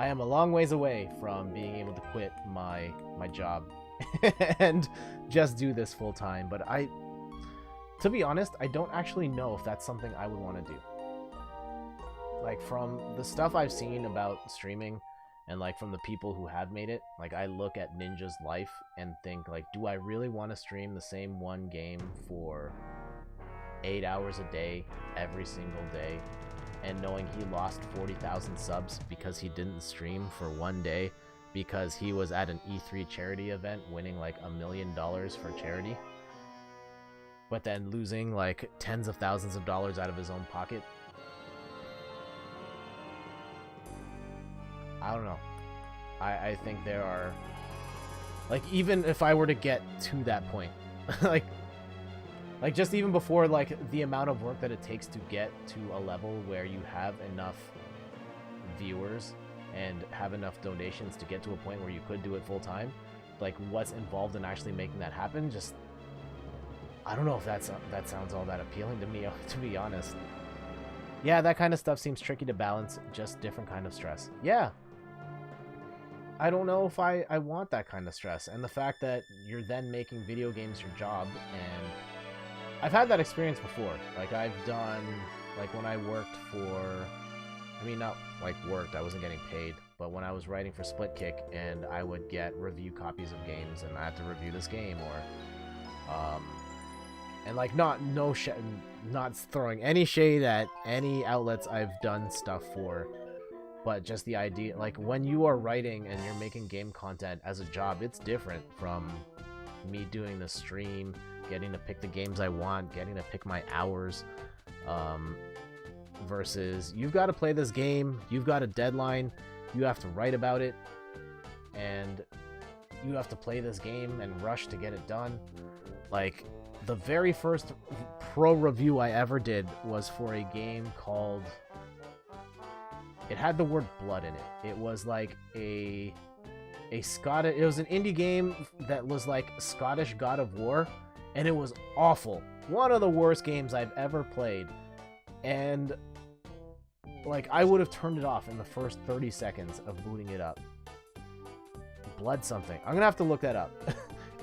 I am a long ways away from being able to quit my job and just do this full time. But to be honest, I don't actually know if that's something I would want to do. Like, from the stuff I've seen about streaming and like from the people who have made it, like, I look at Ninja's life and think, like, do I really want to stream the same one game for 8 hours a day every single day, and knowing he lost 40,000 subs because he didn't stream for one day because he was at an E3 charity event winning like $1 million for charity, but then losing like tens of thousands of dollars out of his own pocket? I don't know. I think there are, like, even if I were to get to that point, like just even before, like, the amount of work that it takes to get to a level where you have enough viewers and have enough donations to get to a point where you could do it full time, like, what's involved in actually making that happen, just, I don't know if that sounds all that appealing to me, to be honest. Yeah, that kind of stuff seems tricky to balance, just different kind of stress. Yeah. I don't know if I want that kind of stress, and the fact that you're then making video games your job, and I've had that experience before. Like, I've done, like, when I worked for, I mean, not like worked, I wasn't getting paid, but when I was writing for Splitkick, and I would get review copies of games, and I had to review this game, or, and like, not throwing any shade at any outlets I've done stuff for, but just the idea, like, when you are writing and you're making game content as a job, it's different from me doing the stream, getting to pick the games I want, getting to pick my hours, versus you've got to play this game, you've got a deadline, you have to write about it, and you have to play this game and rush to get it done. Like, the very first pro review I ever did was for a game called, it had the word blood in it. It was like it was an indie game that was like Scottish God of War, and it was awful. One of the worst games I've ever played. And like, I would have turned it off in the first 30 seconds of booting it up. Blood something. I'm gonna have to look that up.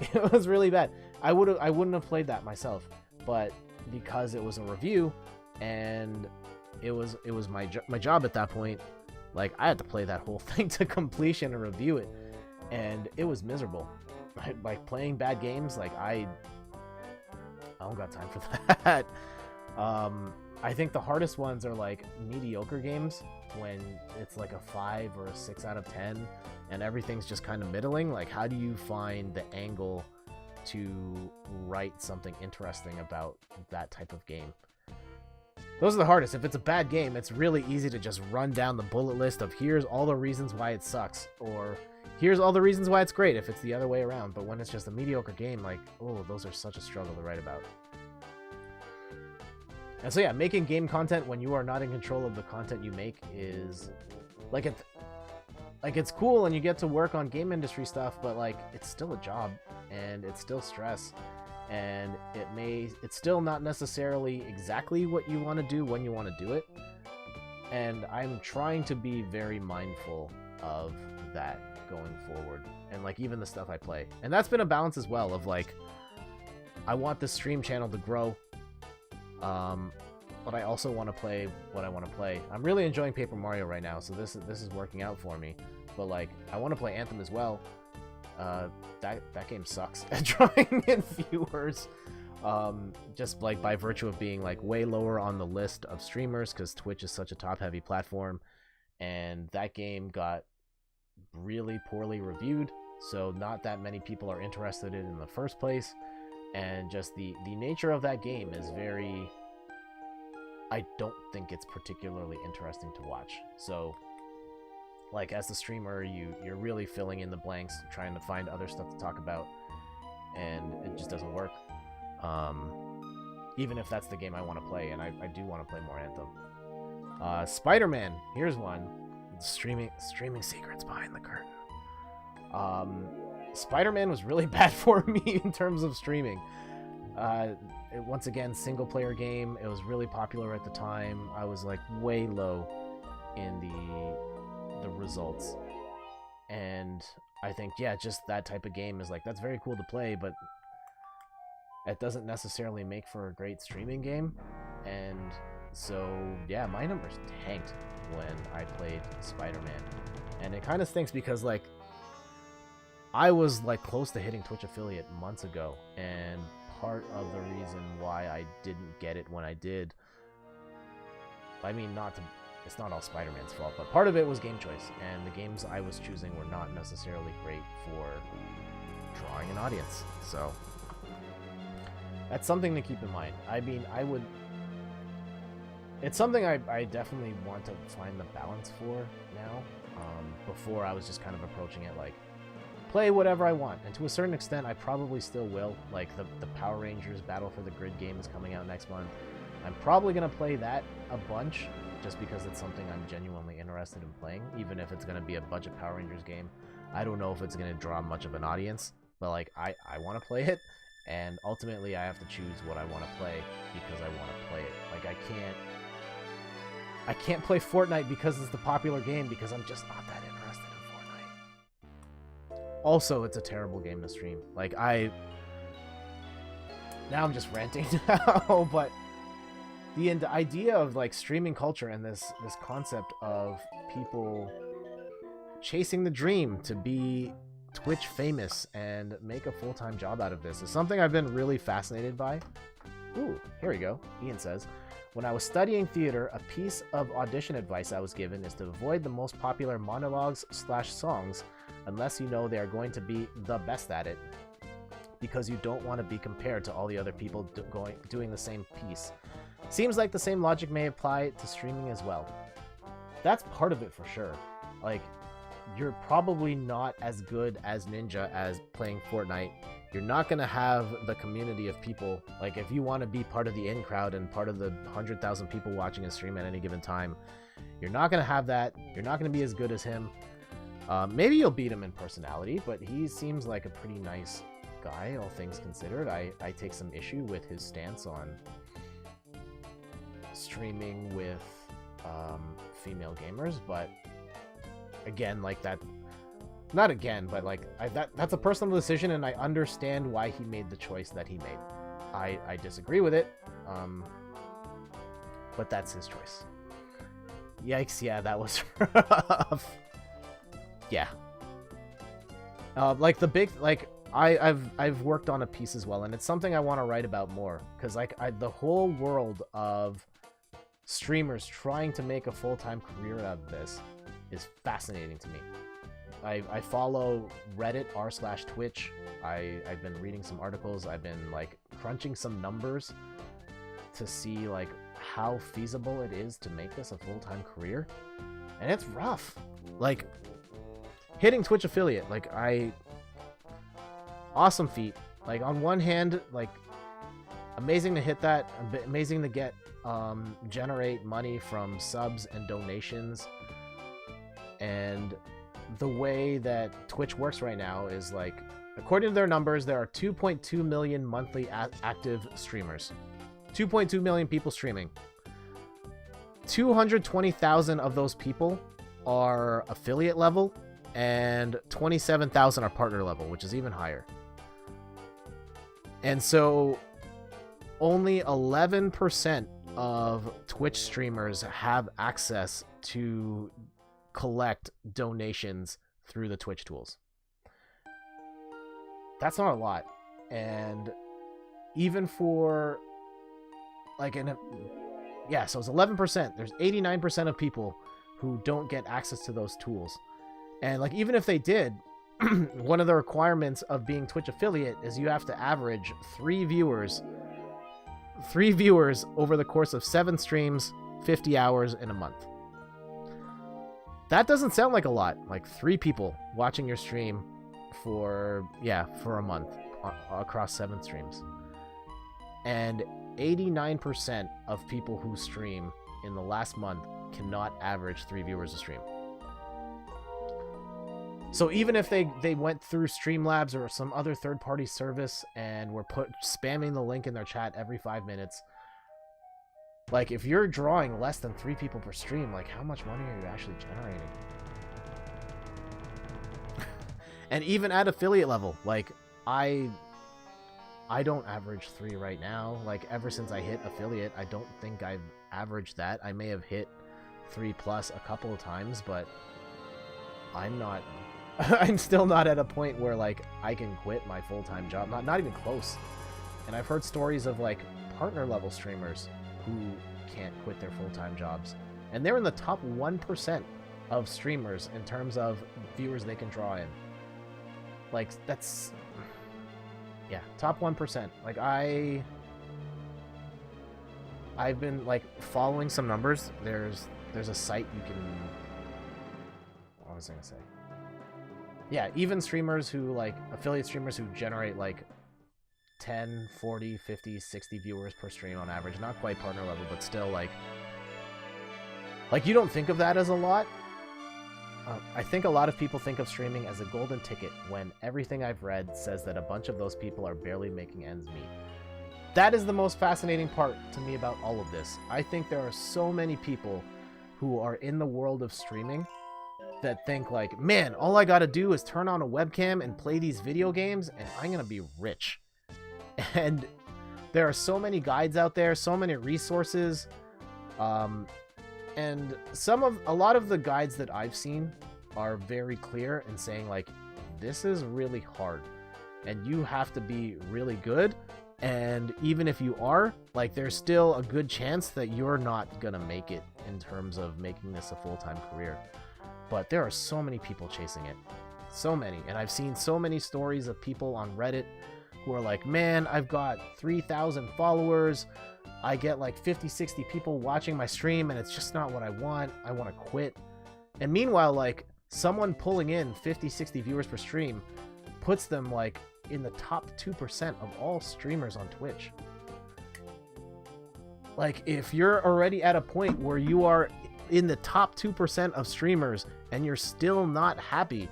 It was really bad. I wouldn't have played that myself, but because it was a review and it was my job at that point, like, I had to play that whole thing to completion and review it, and it was miserable. Like, playing bad games, like, I don't got time for that. I think the hardest ones are like mediocre games, when it's like a 5 or a 6 out of 10 and everything's just kind of middling. Like, how do you find the angle to write something interesting about that type of game? Those are the hardest. If it's a bad game, it's really easy to just run down the bullet list of here's all the reasons why it sucks, or here's all the reasons why it's great, if it's the other way around. But when it's just a mediocre game, like, oh, those are such a struggle to write about. And so yeah, making game content when you are not in control of the content you make is like, it's cool and you get to work on game industry stuff, but like, it's still a job and it's still stress, and it's still not necessarily exactly what you want to do when you want to do it. And I'm trying to be very mindful of that going forward, and like, even the stuff I play. And that's been a balance as well of like, I want this stream channel to grow, but I also want to play what I want to play. I'm really enjoying Paper Mario right now, so this is working out for me. But like, I want to play Anthem as well. That game sucks at drawing in viewers, just like by virtue of being like way lower on the list of streamers, because Twitch is such a top-heavy platform, and that game got really poorly reviewed, so not that many people are interested in it in the first place. And just the nature of that game is very, I don't think it's particularly interesting to watch. So like, as the streamer, you're really filling in the blanks, trying to find other stuff to talk about, and it just doesn't work. Even if that's the game I want to play, and I do want to play more Anthem. Spider-Man, here's one. Streaming secrets behind the curtain. Spider-Man was really bad for me in terms of streaming. Once again, single player game. It was really popular at the time. I was like way low in the results. And I think, yeah, just that type of game is like, that's very cool to play, but it doesn't necessarily make for a great streaming game. And so, yeah, my numbers tanked when I played Spider-Man. And it kind of stinks because, like, I was, like, close to hitting Twitch affiliate months ago, and part of the reason why I didn't get it when I did, I mean, it's not all Spider-Man's fault, but part of it was game choice, and the games I was choosing were not necessarily great for drawing an audience, so that's something to keep in mind. I mean, it's something I definitely want to find the balance for now. Before, I was just kind of approaching it like, play whatever I want, and to a certain extent, I probably still will. Like, the Power Rangers Battle for the Grid game is coming out next month. I'm probably going to play that a bunch, just because it's something I'm genuinely interested in playing, even if it's going to be a budget Power Rangers game. I don't know if it's going to draw much of an audience, but, like, I want to play it, and ultimately I have to choose what I want to play because I want to play it. Like, I can't play Fortnite because it's the popular game, because I'm just not that interested in Fortnite. Also, it's a terrible game to stream. Like, now I'm just ranting now, but the idea of, like, streaming culture and this concept of people chasing the dream to be Twitch famous and make a full-time job out of this is something I've been really fascinated by. Ooh, here we go. Ian says, when I was studying theater, a piece of audition advice I was given is to avoid the most popular monologues/songs unless you know they are going to be the best at it, because you don't want to be compared to all the other people doing the same piece. Seems like the same logic may apply to streaming as well. That's part of it for sure. Like, you're probably not as good as Ninja as playing Fortnite. You're not going to have the community of people. Like, if you want to be part of the in crowd and part of the 100,000 people watching a stream at any given time, you're not going to have that. You're not going to be as good as him. Maybe you'll beat him in personality, but he seems like a pretty nice guy, all things considered. I take some issue with his stance on streaming with female gamers, but again, like, that, not again, but like, that's a personal decision, and I understand why he made the choice that he made. I disagree with it, but that's his choice. Yikes, yeah, that was rough. Yeah. Like, the big, like, I've worked on a piece as well, and it's something I want to write about more, because, like, the whole world of streamers trying to make a full-time career out of this is fascinating to me. I follow Reddit r/Twitch. I've been reading some articles. I've been, like, crunching some numbers to see, like, how feasible it is to make this a full-time career, and it's rough. Like, hitting Twitch affiliate, like, awesome feat. Like, on one hand, like, amazing to hit that, amazing to get generate money from subs and donations. And the way that Twitch works right now is, like, according to their numbers, there are 2.2 million monthly active streamers. 2.2 million people streaming. 220,000 of those people are affiliate level, and 27,000 are partner level, which is even higher. And so only 11% of Twitch streamers have access to collect donations through the Twitch tools. That's not a lot. And even for, like, yeah, so it's 11%. There's 89% of people who don't get access to those tools. And, like, even if they did, one of the requirements of being Twitch affiliate is you have to average 3 viewers over the course of 7 streams, 50 hours in a month. That doesn't sound like a lot. Like, 3 people watching your stream for a month across 7 streams. And 89% of people who stream in the last month cannot average 3 viewers a stream. So even if they went through Streamlabs or some other third-party service and were spamming the link in their chat every 5 minutes, like, if you're drawing less than 3 people per stream, like, how much money are you actually generating? And even at affiliate level, like, I don't average 3 right now. Like, ever since I hit affiliate, I don't think I've averaged that. I may have hit 3 plus a couple of times, but I'm not... I'm still not at a point where, like, I can quit my full-time job. Not even close. And I've heard stories of, like, partner-level streamers who can't quit their full-time jobs. And they're in the top 1% of streamers in terms of viewers they can draw in. Like, that's... Yeah, top 1%. Like, I've been, like, following some numbers. There's a site you can... What was I gonna say? Yeah, even streamers who, like, affiliate streamers who generate, like, 10, 40, 50, 60 viewers per stream on average. Not quite partner level, but still, like, you don't think of that as a lot. I think a lot of people think of streaming as a golden ticket when everything I've read says that a bunch of those people are barely making ends meet. That is the most fascinating part to me about all of this. I think there are so many people who are in the world of streaming that think like, man, all I gotta do is turn on a webcam and play these video games and I'm gonna be rich. And there are so many guides out there, so many resources, and a lot of the guides that I've seen are very clear in saying like, this is really hard and you have to be really good. And even if you are, like, there's still a good chance that you're not gonna make it in terms of making this a full-time career. But there are so many people chasing it. So many. And I've seen so many stories of people on Reddit who are like, man, I've got 3,000 followers. I get like 50, 60 people watching my stream and it's just not what I want. I want to quit. And meanwhile, like, someone pulling in 50, 60 viewers per stream puts them like in the top 2% of all streamers on Twitch. Like, if you're already at a point where you are in the top 2% of streamers and you're still not happy,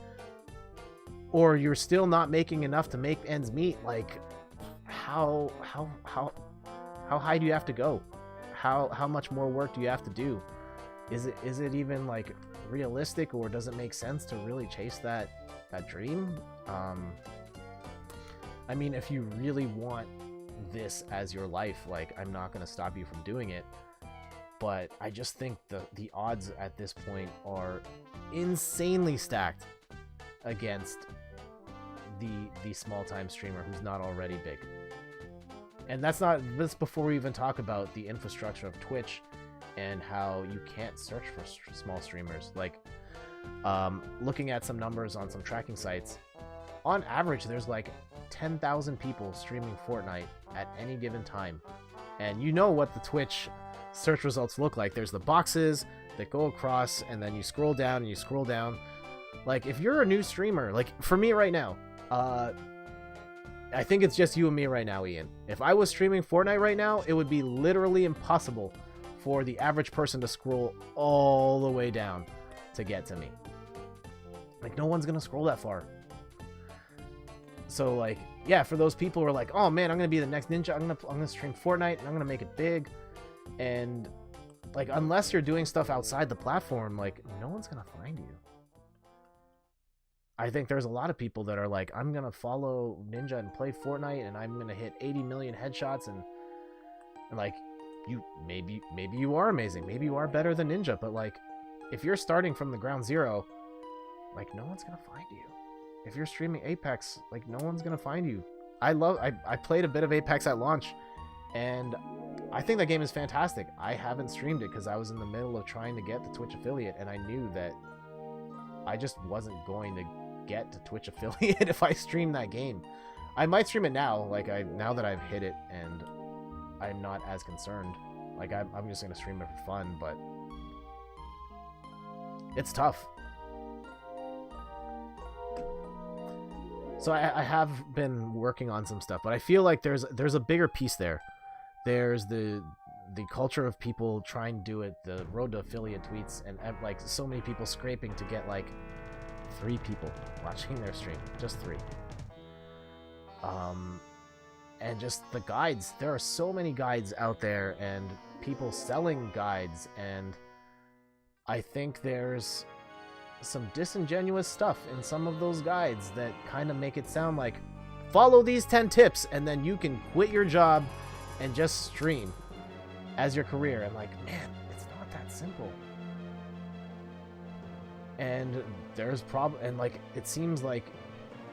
or you're still not making enough to make ends meet, like, how high do you have to go? How much more work do you have to do? Is it even like realistic, or does it make sense to really chase that dream? I mean, if you really want this as your life, like, I'm not gonna stop you from doing it, but I just think the odds at this point are insanely stacked against the small-time streamer who's not already big. And that's before we even talk about the infrastructure of Twitch and how you can't search for small streamers. Like, looking at some numbers on some tracking sites, on average there's like 10,000 people streaming Fortnite at any given time. And you know what the Twitch search results look like. There's the boxes that go across, and then you scroll down and you scroll down. Like, if you're a new streamer, like for me right now, I think it's just you and me right now, Ian. If I was streaming Fortnite right now, it would be literally impossible for the average person to scroll all the way down to get to me. Like, no one's gonna scroll that far. So, like, yeah, for those people who are like, oh man, I'm gonna be the next Ninja, I'm gonna stream Fortnite and I'm gonna make it big. And, like, unless you're doing stuff outside the platform, like, no one's gonna find you. I think there's a lot of people that are like, I'm gonna follow Ninja and play Fortnite and I'm gonna hit 80 million headshots, and like, you maybe you are amazing, maybe you are better than Ninja, but like, if you're starting from the ground zero, like, no one's gonna find you. If you're streaming Apex, like, no one's gonna find you. I played a bit of Apex at launch, and I think that game is fantastic. I haven't streamed it because I was in the middle of trying to get the Twitch affiliate, and I knew that I just wasn't going to get to Twitch affiliate if I stream that game. I might stream it now, like, now that I've hit it and I'm not as concerned. Like, I'm just gonna stream it for fun, but it's tough. So I have been working on some stuff, but I feel like there's a bigger piece there. There's the culture of people trying to do it, the road to affiliate tweets, and like so many people scraping to get like 3 people watching their stream, just 3. And just the guides. There are so many guides out there and people selling guides, and I think there's some disingenuous stuff in some of those guides that kind of make it sound like follow these 10 tips and then you can quit your job and just stream as your career. And like, man, it's not that simple. And there's and like, it seems like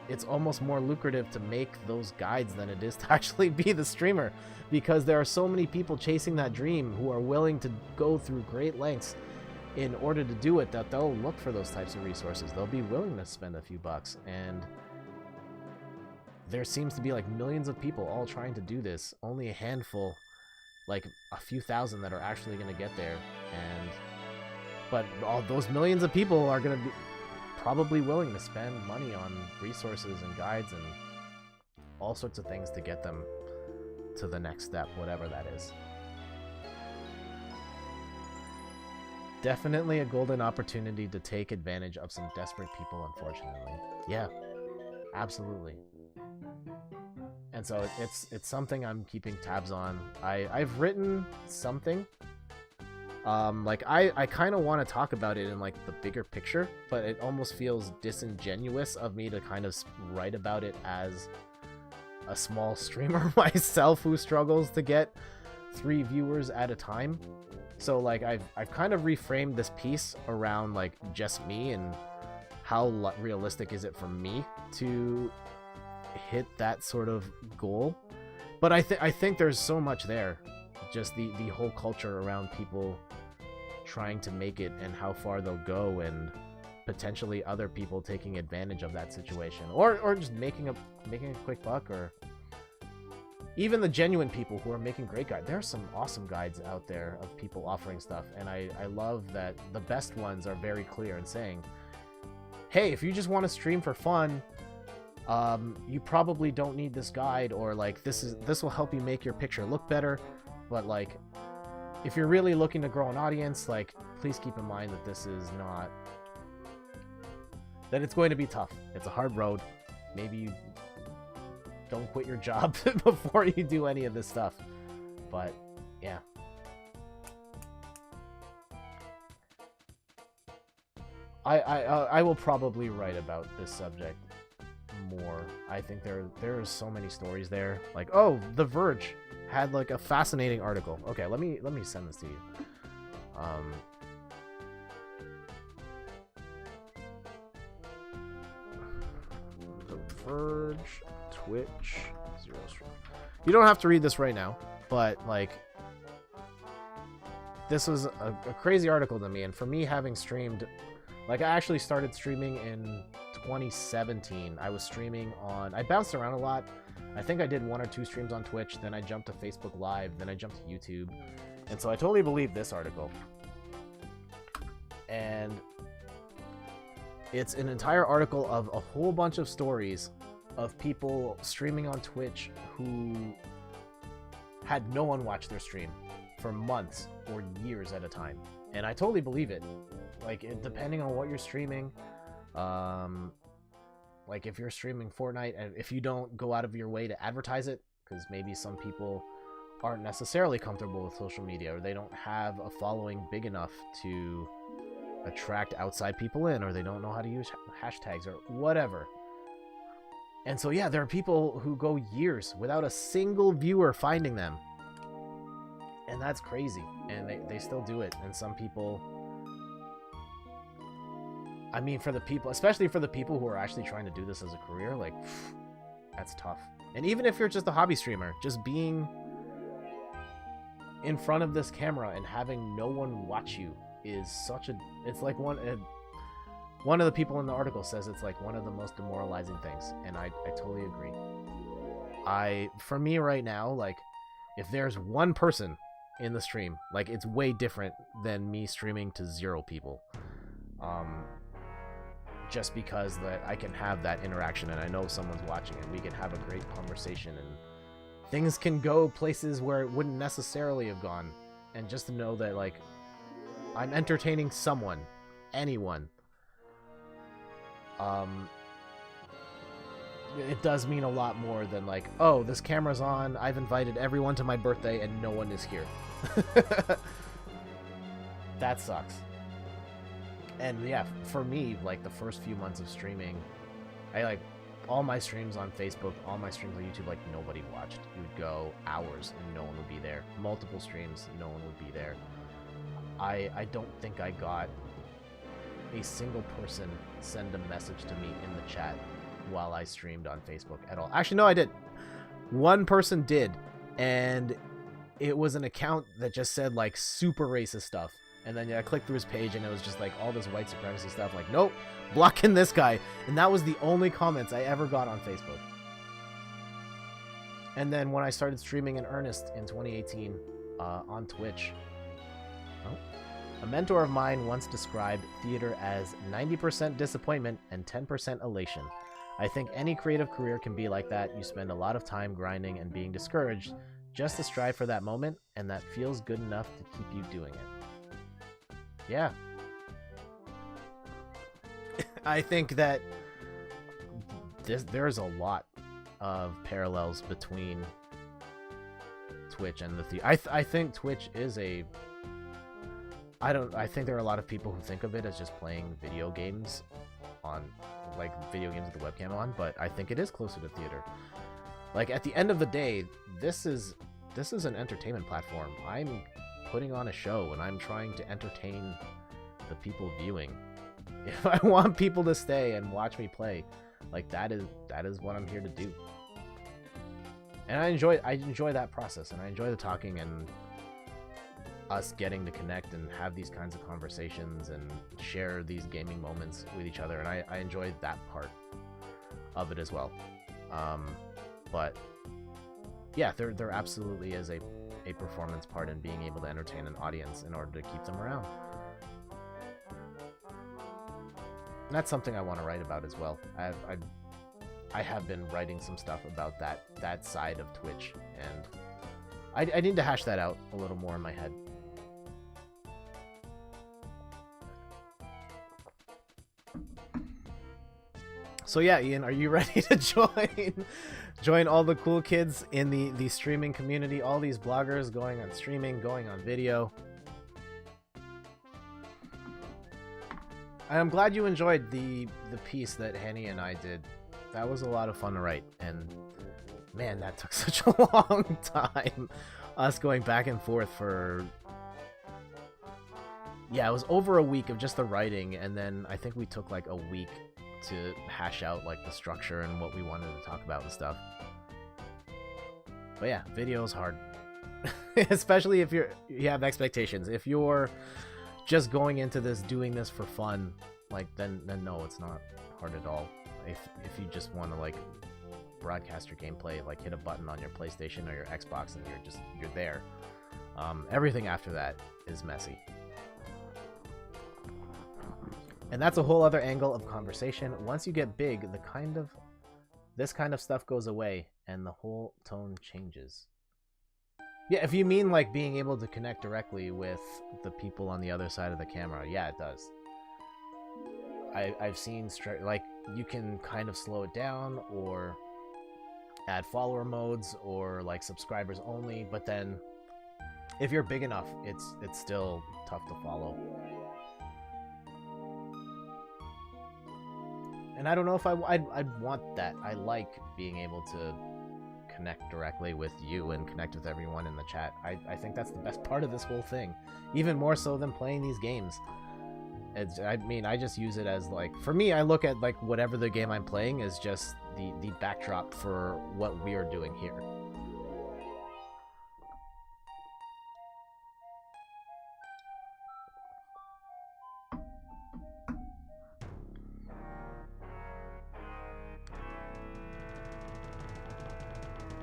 it's almost more lucrative to make those guides than it is to actually be the streamer, because there are so many people chasing that dream who are willing to go through great lengths in order to do it, that they'll look for those types of resources. They'll be willing to spend a few bucks, and there seems to be like millions of people all trying to do this. Only a handful, like a few thousand, that are actually going to get there. But all those millions of people are going to be probably willing to spend money on resources and guides and all sorts of things to get them to the next step, whatever that is. Definitely a golden opportunity to take advantage of some desperate people, unfortunately. Yeah, absolutely. And so it's something I'm keeping tabs on. I've written something. Like I kind of want to talk about it in like the bigger picture, but it almost feels disingenuous of me to kind of write about it as a small streamer myself who struggles to get 3 viewers at a time. So like I've kind of reframed this piece around like just me and how realistic is it for me to hit that sort of goal. But I think there's so much there, just the whole culture around people trying to make it and how far they'll go, and potentially other people taking advantage of that situation, or just making a quick buck, or even the genuine people who are making great guides. There are some awesome guides out there of people offering stuff, and I love that the best ones are very clear in saying, hey, if you just want to stream for fun, you probably don't need this guide, or like this will help you make your picture look better, but like if you're really looking to grow an audience, like please keep in mind that this is not, that it's going to be tough. It's a hard road. Maybe you don't quit your job before you do any of this stuff. But yeah. I will probably write about this subject more. I think there are so many stories there. Like, oh, The Verge had like a fascinating article. Okay, let me send this to you. The Verge, Twitch, Zero Stream. You don't have to read this right now, but like, this was a crazy article to me, and for me, having streamed, like I actually started streaming in 2017. I was streaming on, I bounced around a lot. I think I did 1 or 2 streams on Twitch, then I jumped to Facebook Live, then I jumped to YouTube. And so I totally believe this article. And it's an entire article of a whole bunch of stories of people streaming on Twitch who had no one watch their stream for months or years at a time. And I totally believe it. Like, depending on what you're streaming, like if you're streaming Fortnite, and if you don't go out of your way to advertise it, because maybe some people aren't necessarily comfortable with social media, or they don't have a following big enough to attract outside people in, or they don't know how to use hashtags or whatever. And so yeah, there are people who go years without a single viewer finding them, and that's crazy, and they still do it. And some people, I mean, for the people, especially for the people who are actually trying to do this as a career, like, that's tough. And even if you're just a hobby streamer, just being in front of this camera and having no one watch you is such a, it's like one of the people in the article says it's like one of the most demoralizing things, and I totally agree. For me right now, like, if there's one person in the stream, like, it's way different than me streaming to 0 people. Just because that I can have that interaction and I know someone's watching and we can have a great conversation and things can go places where it wouldn't necessarily have gone. And just to know that, like, I'm entertaining someone, anyone, it does mean a lot more than like, oh, this camera's on, I've invited everyone to my birthday and no one is here. That sucks. And yeah, for me, like the first few months of streaming, I like all my streams on Facebook, all my streams on YouTube, like nobody watched. You would go hours and no one would be there. Multiple streams, no one would be there. I don't think I got a single person send a message to me in the chat while I streamed on Facebook at all. Actually, no, I did. One person did, and it was an account that just said like super racist stuff. And then I clicked through his page and it was just like all this white supremacy stuff. Like, nope, blocking this guy. And that was the only comments I ever got on Facebook. And then when I started streaming in earnest in 2018 on Twitch, a mentor of mine once described theater as 90% disappointment and 10% elation. I think any creative career can be like that. You spend a lot of time grinding and being discouraged just to strive for that moment, and that feels good enough to keep you doing it. Yeah. I think that there's a lot of parallels between Twitch and the theater. I think Twitch is a... I think there are a lot of people who think of it as just playing video games on, like, video games with the webcam on, but I think it is closer to theater. Like, at the end of the day, this is an entertainment platform. I'm putting on a show, and I'm trying to entertain the people viewing. If I want people to stay and watch me play, like, that is what I'm here to do. And I enjoy that process, and I enjoy the talking and us getting to connect and have these kinds of conversations and share these gaming moments with each other, and I enjoy that part of it as well. But yeah, there absolutely is a performance part in being able to entertain an audience in order to keep them around. And that's something I want to write about as well. I have been writing some stuff about that side of Twitch, and I need to hash that out a little more in my head. So yeah, Ian, are you ready to join all the cool kids in the streaming community? All these bloggers going on streaming, going on video. I'm glad you enjoyed the piece that Henny and I did. That was a lot of fun to write, and man, that took such a long time. Us going back and forth for... Yeah, it was over a week of just the writing, and then I think we took like a week to hash out like the structure and what we wanted to talk about and stuff. But yeah, video is hard. Especially if you have expectations. If you're just going into this, doing this for fun, like then no, it's not hard at all. If you just want to like broadcast your gameplay, like hit a button on your PlayStation or your Xbox and you're there. Everything after that is messy. And that's a whole other angle of conversation. Once you get big, this kind of stuff goes away and the whole tone changes. Yeah, if you mean like being able to connect directly with the people on the other side of the camera, yeah, it does. I've seen like you can kind of slow it down or add follower modes or like subscribers only, but then if you're big enough, it's still tough to follow. And I don't know if I'd want that. I like being able to connect directly with you and connect with everyone in the chat. I think that's the best part of this whole thing. Even more so than playing these games. I mean, I just use it as like... For me, I look at like whatever the game I'm playing is just the backdrop for what we are doing here.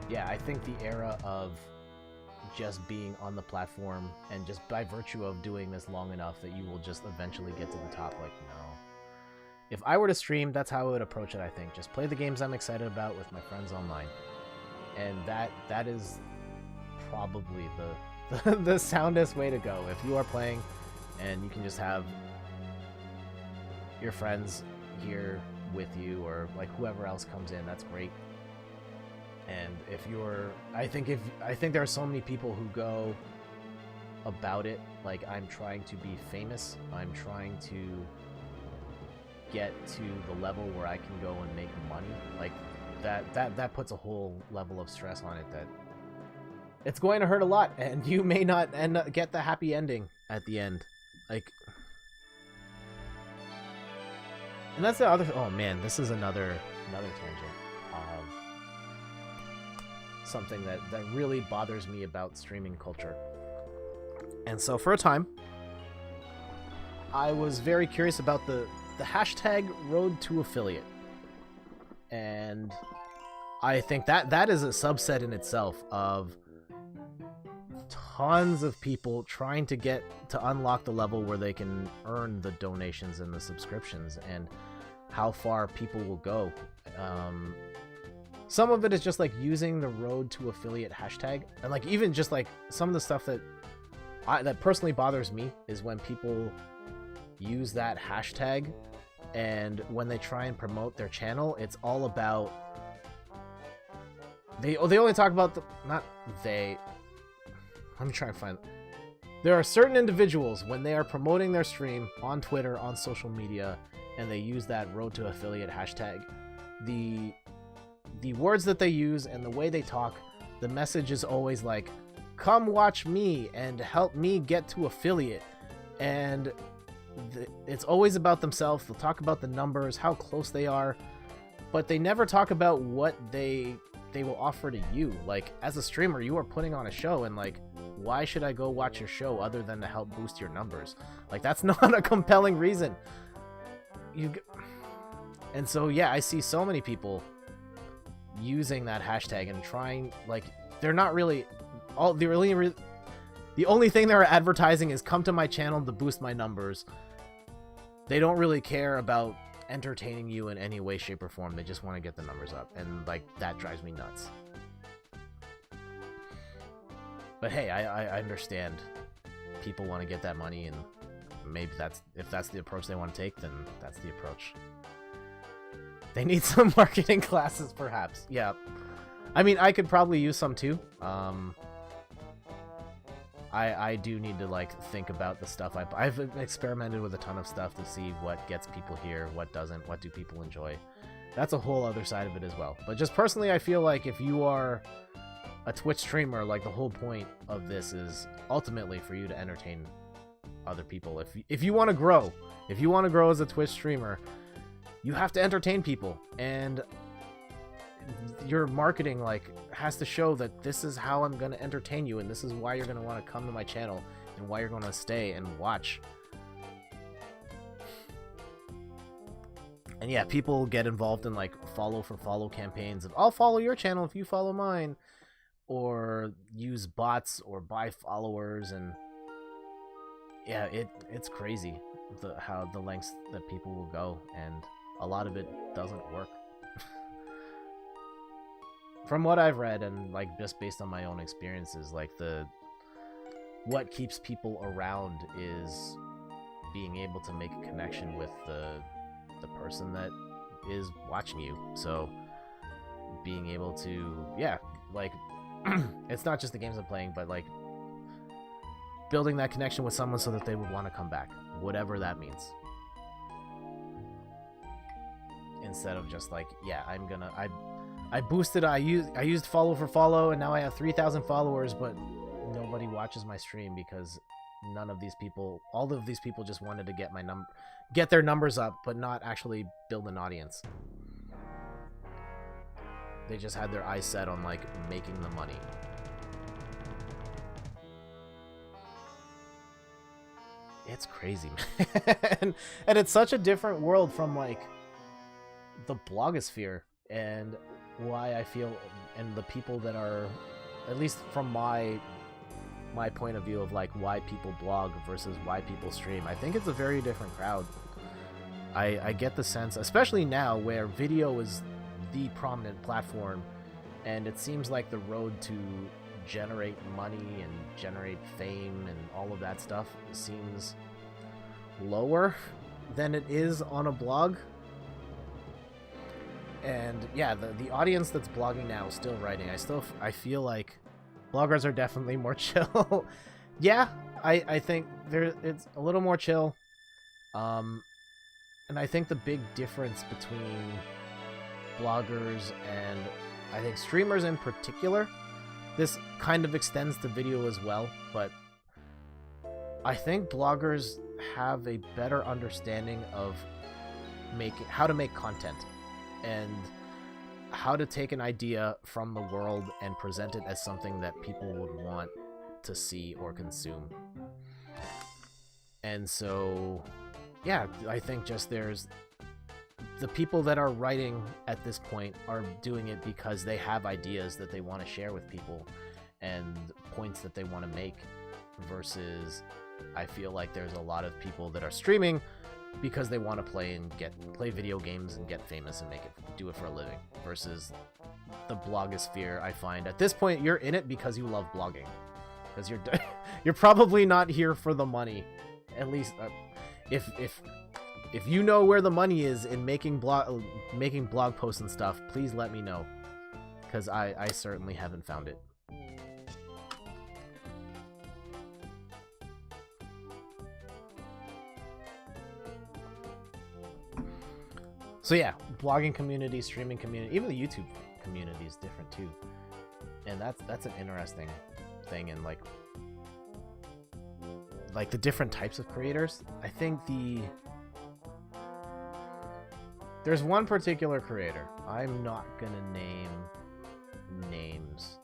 Yeah, I think the era of just being on the platform and just by virtue of doing this long enough that you will just eventually get to the top, like, no. If I were to stream, that's how I would approach it, I think. Just play the games I'm excited about with my friends online. And that is probably the soundest way to go. If you are playing and you can just have your friends here with you or like whoever else comes in, that's great. And if you're, I think there are so many people who go about it like I'm trying to be famous, I'm trying to get to the level where I can go and make money, like that puts a whole level of stress on it that it's going to hurt a lot, and you may not get the happy ending at the end. Like, and that's the other. Oh man, this is another tangent of something that really bothers me about streaming culture. And so for a time, I was very curious about the hashtag Road to Affiliate, and I think that is a subset in itself of tons of people trying to get to unlock the level where they can earn the donations and the subscriptions, and how far people will go. Some of it is just like using the Road to Affiliate hashtag, and like even just like some of the stuff that personally bothers me is when people use that hashtag, and when they try and promote their channel, it's all about they only talk about let me try and find. There are certain individuals, when they are promoting their stream on Twitter, on social media, and they use that Road to Affiliate hashtag, the words that they use and the way they talk, the message is always like, come watch me and help me get to affiliate. And it's always about themselves. They'll talk about the numbers, how close they are, but they never talk about what they will offer to you. Like, as a streamer, you are putting on a show, and like, why should I go watch your show other than to help boost your numbers? Like, that's not a compelling reason. And so yeah, I see so many people using that hashtag and trying, like, they're not really the only thing they're advertising is come to my channel to boost my numbers. They don't really care about entertaining you in any way, shape, or form. They just want to get the numbers up, and like, that drives me nuts. But hey, I understand people want to get that money, and maybe if that's the approach they want to take, then that's the approach. They need some marketing classes, perhaps. Yeah, I mean, I could probably use some too. I do need to like think about the stuff. I've experimented with a ton of stuff to see what gets people here, what doesn't, what do people enjoy. That's a whole other side of it as well. But just personally, I feel like if you are a Twitch streamer, like, the whole point of this is ultimately for you to entertain other people. If you want to grow, as a Twitch streamer, you have to entertain people, and your marketing like has to show that this is how I'm going to entertain you, and this is why you're going to want to come to my channel, and why you're going to stay and watch. And yeah, people get involved in like follow for follow campaigns of, I'll follow your channel if you follow mine, or use bots or buy followers. And yeah, it's crazy how the lengths that people will go, and a lot of it doesn't work. From what I've read, and like just based on my own experiences, like what keeps people around is being able to make a connection with the person that is watching you. So being able to, yeah, like it's not just the games I'm playing, but like building that connection with someone so that they would want to come back, whatever that means. Instead of just like, yeah, I boosted, I used follow for follow, and now I have 3,000 followers, but nobody watches my stream because none of these people, all of these people just wanted to get their numbers up, but not actually build an audience. They just had their eyes set on like making the money. It's crazy, man. And it's such a different world from like the blogosphere, and why I feel, and the people that are, at least from my point of view of like why people blog versus why people stream, I think it's a very different crowd. I get the sense, especially now where video is the prominent platform, and it seems like the road to generate money and generate fame and all of that stuff seems lower than it is on a blog. And yeah, the audience that's blogging now is still writing. I feel like bloggers are definitely more chill. Yeah, I think it's a little more chill. And I think the big difference between bloggers and I think streamers in particular, this kind of extends to video as well, but I think bloggers have a better understanding of how to make content and how to take an idea from the world and present it as something that people would want to see or consume. And so, yeah, I think just there's the people that are writing at this point are doing it because they have ideas that they want to share with people and points that they want to make, versus I feel like there's a lot of people that are streaming because they want to play video games and get famous and do it for a living, versus the blogosphere. I find at this point you're in it because you love blogging, because you're probably not here for the money. At least if you know where the money is in making blog posts and stuff, please let me know, because I certainly haven't found it. So yeah, blogging community, streaming community, even the YouTube community is different too, and that's an interesting thing. And like the different types of creators, I think there's one particular creator, I'm not gonna name names,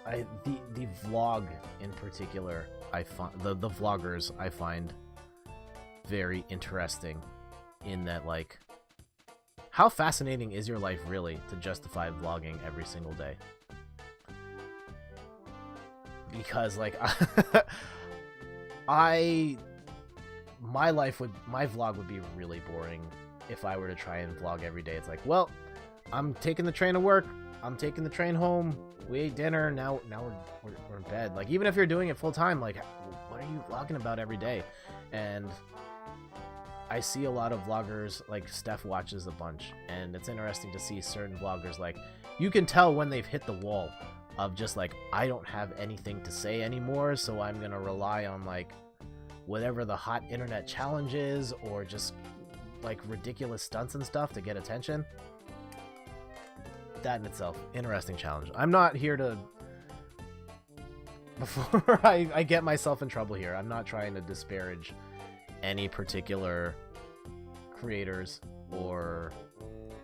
the vlog in particular, I find the vloggers I find very interesting, in that, like, how fascinating is your life really to justify vlogging every single day? Because like my vlog would be really boring if I were to try and vlog every day. It's like, well, I'm taking the train to work, I'm taking the train home, we ate dinner, now we're in bed. Like, even if you're doing it full time, like, what are you vlogging about every day? And I see a lot of vloggers, like Steph watches a bunch, and it's interesting to see certain vloggers, like, you can tell when they've hit the wall of just like, I don't have anything to say anymore, so I'm gonna rely on like whatever the hot internet challenge is, or just like ridiculous stunts and stuff to get attention. That in itself, interesting challenge. I'm not here to, before I get myself in trouble here, I'm not trying to disparage any particular creators or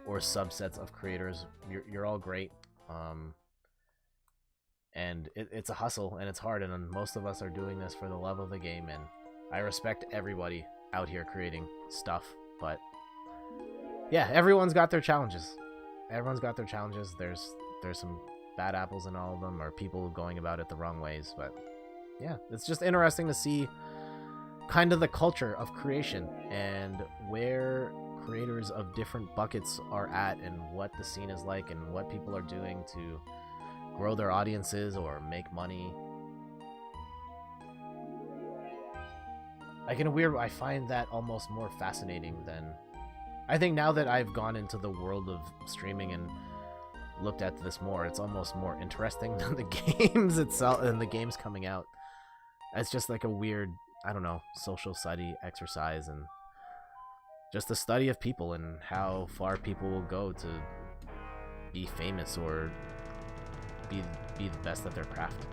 subsets of creators. You're all great, and it's a hustle and it's hard, and most of us are doing this for the love of the game, and I respect everybody out here creating stuff. But yeah, everyone's got their challenges. There's some bad apples in all of them, or people going about it the wrong ways. But yeah, it's just interesting to see kind of the culture of creation and where creators of different buckets are at, and what the scene is like, and what people are doing to grow their audiences or make money. Like, in a weird way, I find that almost more fascinating than, I think now that I've gone into the world of streaming and looked at this more, it's almost more interesting than the games itself and the games coming out. It's just like a weird, I don't know, social study exercise, and just the study of people and how far people will go to be famous or be the best at their craft.